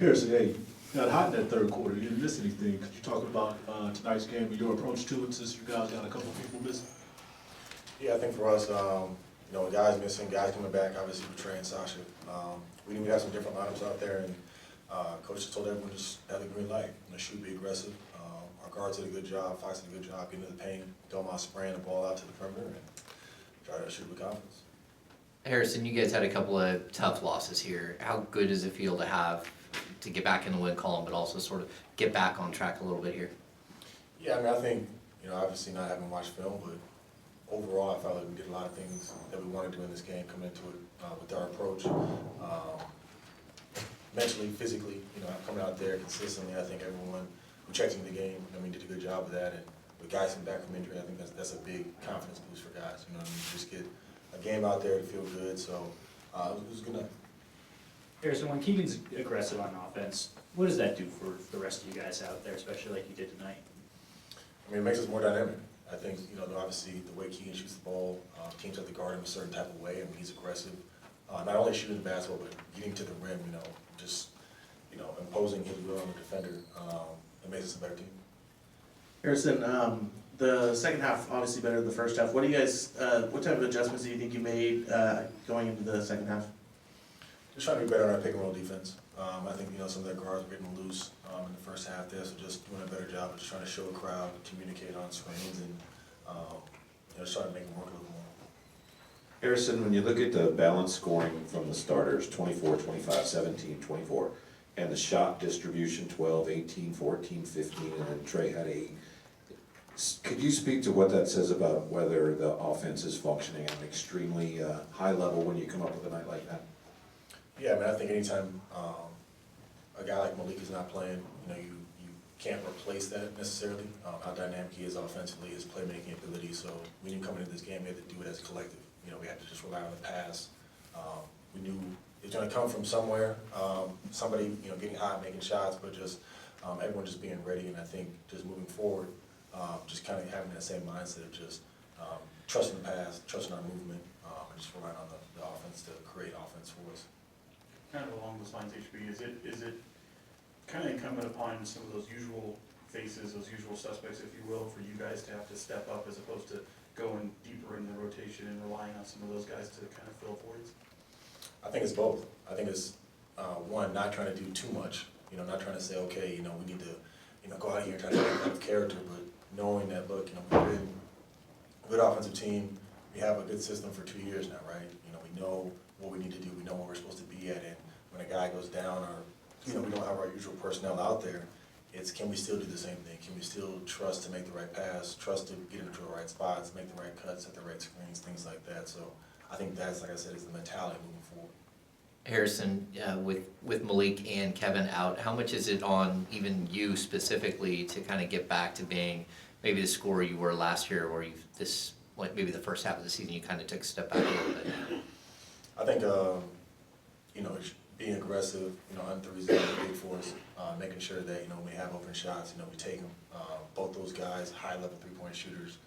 Harrison, hey, got hot in that third quarter. You didn't miss anything. Could you talk about tonight's game and your approach to it since you guys got a couple of people missing? Yeah, I think for us, guys missing, guys coming back, obviously with Trey and Sasha. We knew we had some different lineups out there, and coach just told everyone just have the green light. Shoot, be aggressive. Our guards did a good job, Fox did a good job getting to the paint, Delmont spraying the ball out to the perimeter, and try to shoot with confidence. Harrison, you guys had a couple of tough losses here. How good does it feel to get back in the win column, but also sort of get back on track a little bit here? Yeah, I think, obviously not having watched film, but overall I felt like we did a lot of things that we wanted to do in this game, coming into it with our approach. Mentally, physically, coming out there consistently. I think everyone who checked into the game, did a good job of that. And with guys coming back from injury, I think that's a big confidence boost for guys. Just get a game out there to feel good. So it was a good night. Harrison, when Keegan's aggressive on offense, what does that do for the rest of you guys out there, especially like you did tonight? It makes us more dynamic. I think, obviously the way Keegan shoots the ball, teams have to guard him a certain type of way. He's aggressive. Not only shooting the basketball, but getting to the rim, just, imposing his will on the defender. It makes us a better team. Harrison, the second half obviously better than the first half. What do you guys, what type of adjustments do you think you made going into the second half? Just trying to be better on our pick and roll defense. I think, some of their guards were getting loose in the first half there, so just doing a better job of just trying to show the crowd, communicate on screens, and just trying to make them work a little more. Harrison, when you look at the balanced scoring from the starters, 24, 25, 17, 24, and the shot distribution, 12, 18, 14, 15, and then Trey had 8, could you speak to what that says about whether the offense is functioning at an extremely high level when you come up with a night like that? Yeah, I think anytime a guy like Malik is not playing, you can't replace that necessarily. How dynamic he is offensively, his playmaking ability. So we knew coming into this game, we had to do it as a collective. We had to just rely on the pass. We knew it was going to come from somewhere. Somebody, getting hot, making shots, but just everyone just being ready. And I think just moving forward, just kind of having that same mindset of just trusting the pass, trusting our movement, and just relying on the offense to create offense for us. Kind of along those lines, HB, is it kind of incumbent upon some of those usual faces, those usual suspects, if you will, for you guys to have to step up as opposed to going deeper in the rotation and relying on some of those guys to kind of fill voids? I think it's both. I think it's one, not trying to do too much. Not trying to say, okay, we need to, go out here and try to make out of character, but knowing that, look, we've been a good offensive team. We have a good system for 2 years now, right? We know what we need to do. We know what we're supposed to be at. And when a guy goes down, or we don't have our usual personnel out there, it's can we still do the same thing? Can we still trust to make the right pass, trust to get into the right spots, make the right cuts, set the right screens, things like that. So I think that's, like I said, is the mentality moving forward. Harrison, with Malik and Kevin out, how much is it on even you specifically to kind of get back to being maybe the scorer you were last year, or maybe the first half of the season you kind of took a step back a little bit? I think, being aggressive, on threes is big for us. Making sure that, when we have open shots, we take them. Both those guys, high-level three-point shooters,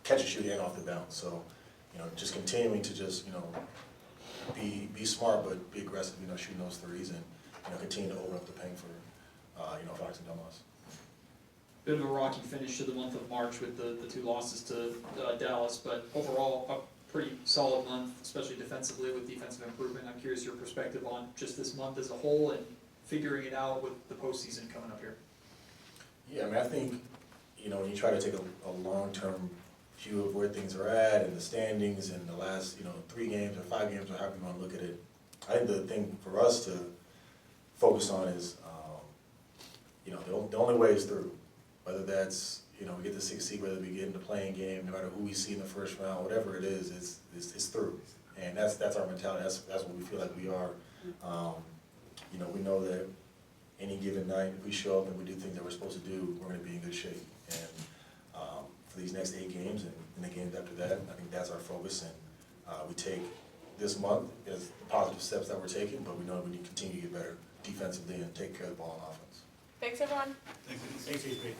catch and shoot and off the bounce. So, just continuing to just, be smart but be aggressive, shooting those threes and, continue to open up the paint for, Fox and Delmas. Bit of a rocky finish to the month of March with the 2 losses to Dallas, but overall a pretty solid month, especially defensively with defensive improvement. I'm curious your perspective on just this month as a whole and figuring it out with the postseason coming up here. Yeah, I think, when you try to take a long-term view of where things are at and the standings and the last, 3 games or 5 games or however you want to look at it, I think the thing for us to focus on is, the only way is through. Whether that's, we get the 6th seed, whether we get in the playing game, no matter who we see in the first round, whatever it is, it's through. And that's our mentality. That's what we feel like we are. We know that any given night, if we show up and we do things that we're supposed to do, we're going to be in good shape. And for these next 8 games and the games after that, I think that's our focus. And we take this month as positive steps that we're taking, but we know we need to continue to get better defensively and take care of the ball on offense. Thanks, everyone. Thanks, HB.